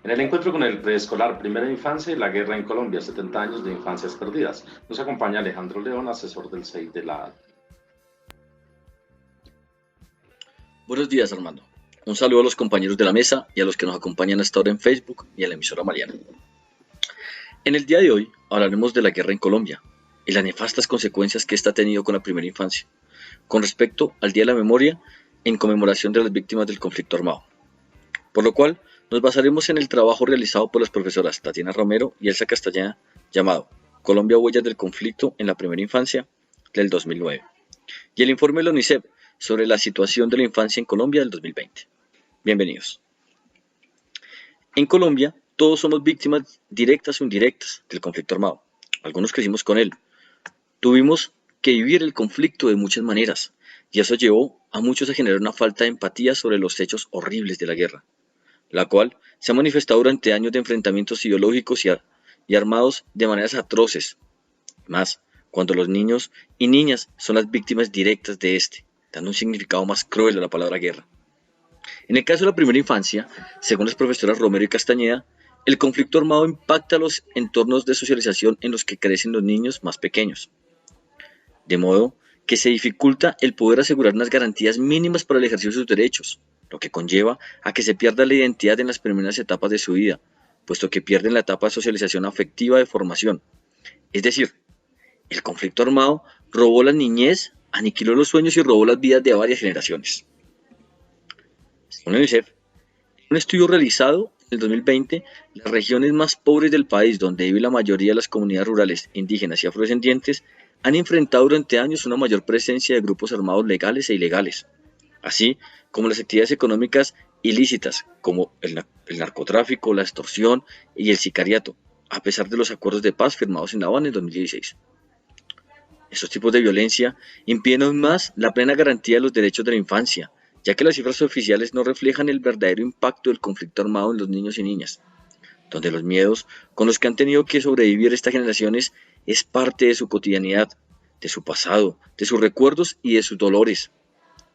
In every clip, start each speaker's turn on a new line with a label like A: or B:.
A: En el encuentro con el preescolar Primera Infancia y la Guerra en Colombia, 70 años de infancias perdidas, nos acompaña Alejandro León, asesor del CEI de la ADE.
B: Buenos días, Armando. Un saludo a los compañeros de la mesa y a los que nos acompañan hasta ahora en Facebook y en la emisora Mariana. En el día de hoy hablaremos de la guerra en Colombia y las nefastas consecuencias que ésta ha tenido con la primera infancia, con respecto al Día de la Memoria en conmemoración de las víctimas del conflicto armado. Por lo cual, nos basaremos en el trabajo realizado por las profesoras Tatiana Romero y Elsa Castañeda, llamado Colombia, huellas del conflicto en la primera infancia, del 2009, y el informe de la UNICEF sobre la situación de la infancia en Colombia del 2020. Bienvenidos. En Colombia, todos somos víctimas directas o indirectas del conflicto armado. Algunos crecimos con él. Tuvimos que vivir el conflicto de muchas maneras, y eso llevó a muchos a generar una falta de empatía sobre los hechos horribles de la guerra, la cual se ha manifestado durante años de enfrentamientos ideológicos y armados de maneras atroces, más cuando los niños y niñas son las víctimas directas de este, dando un significado más cruel a la palabra guerra. En el caso de la primera infancia, según las profesoras Romero y Castañeda, el conflicto armado impacta los entornos de socialización en los que crecen los niños más pequeños, de modo que se dificulta el poder asegurar unas garantías mínimas para el ejercicio de sus derechos, lo que conlleva a que se pierda la identidad en las primeras etapas de su vida, puesto que pierden la etapa de socialización afectiva de formación. Es decir, el conflicto armado robó la niñez, aniquiló los sueños y robó las vidas de varias generaciones. Según la UNICEF, en un estudio realizado en el 2020, las regiones más pobres del país, donde vive la mayoría de las comunidades rurales, indígenas y afrodescendientes, han enfrentado durante años una mayor presencia de grupos armados legales e ilegales, así como las actividades económicas ilícitas, como el narcotráfico, la extorsión y el sicariato, a pesar de los acuerdos de paz firmados en La Habana en 2016. Estos tipos de violencia impiden aún más la plena garantía de los derechos de la infancia, ya que las cifras oficiales no reflejan el verdadero impacto del conflicto armado en los niños y niñas, donde los miedos con los que han tenido que sobrevivir estas generaciones es parte de su cotidianidad, de su pasado, de sus recuerdos y de sus dolores.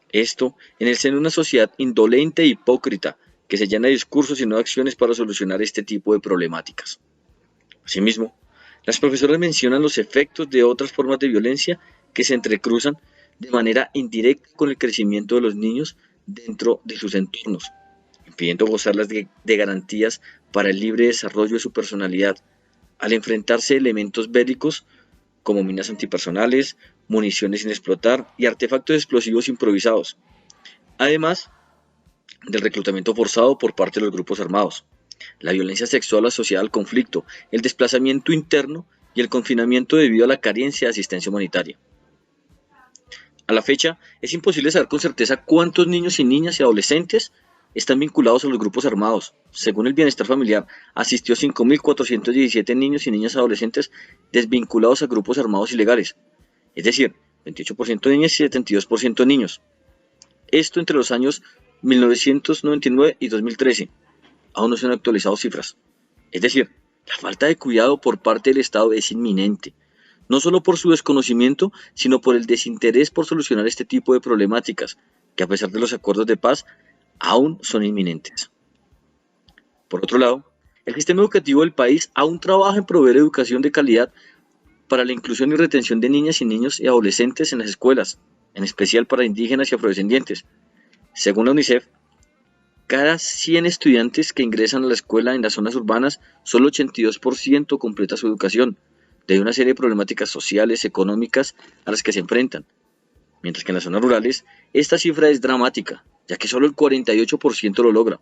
B: Esto en el seno de una sociedad indolente e hipócrita que se llena de discursos y no de acciones para solucionar este tipo de problemáticas. Asimismo, las profesoras mencionan los efectos de otras formas de violencia que se entrecruzan de manera indirecta con el crecimiento de los niños dentro de sus entornos, impidiendo gozarlas de garantías para el libre desarrollo de su personalidad, al enfrentarse a elementos bélicos como minas antipersonales, municiones sin explotar y artefactos explosivos improvisados, además del reclutamiento forzado por parte de los grupos armados, la violencia sexual asociada al conflicto, el desplazamiento interno y el confinamiento debido a la carencia de asistencia humanitaria. A la fecha, es imposible saber con certeza cuántos niños y niñas y adolescentes están vinculados a los grupos armados. Según el Bienestar Familiar, asistió 5.417 niños y niñas adolescentes desvinculados a grupos armados ilegales, es decir, 28% niñas y 72% niños. Esto entre los años 1999 y 2013. Aún no se han actualizado cifras. Es decir, la falta de cuidado por parte del Estado es inminente, no solo por su desconocimiento, sino por el desinterés por solucionar este tipo de problemáticas, que a pesar de los acuerdos de paz, aún son inminentes. Por otro lado, el sistema educativo del país aún trabaja en proveer educación de calidad para la inclusión y retención de niñas y niños y adolescentes en las escuelas, en especial para indígenas y afrodescendientes. Según la UNICEF, cada 100 estudiantes que ingresan a la escuela en las zonas urbanas, solo 82% completa su educación, debido a una serie de problemáticas sociales, económicas a las que se enfrentan. Mientras que en las zonas rurales, esta cifra es dramática, ya que solo el 48% lo logra,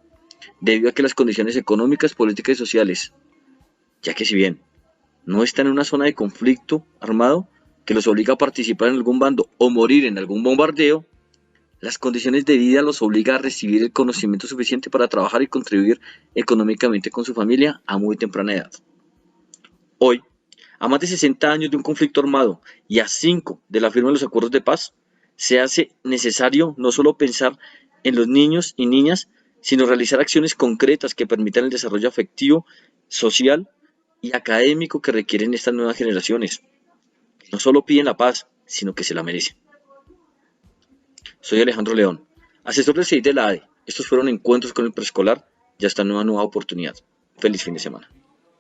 B: debido a que las condiciones económicas, políticas y sociales, ya que si bien no están en una zona de conflicto armado que los obliga a participar en algún bando o morir en algún bombardeo, las condiciones de vida los obliga a recibir el conocimiento suficiente para trabajar y contribuir económicamente con su familia a muy temprana edad. Hoy, a más de 60 años de un conflicto armado y a 5 de la firma de los acuerdos de paz, se hace necesario no solo pensar en los niños y niñas, sino realizar acciones concretas que permitan el desarrollo afectivo, social y académico que requieren estas nuevas generaciones. No solo piden la paz, sino que se la merecen. Soy Alejandro León, asesor del CEI de la ADE. Estos fueron encuentros con el preescolar y hasta nueva oportunidad. Feliz fin de semana.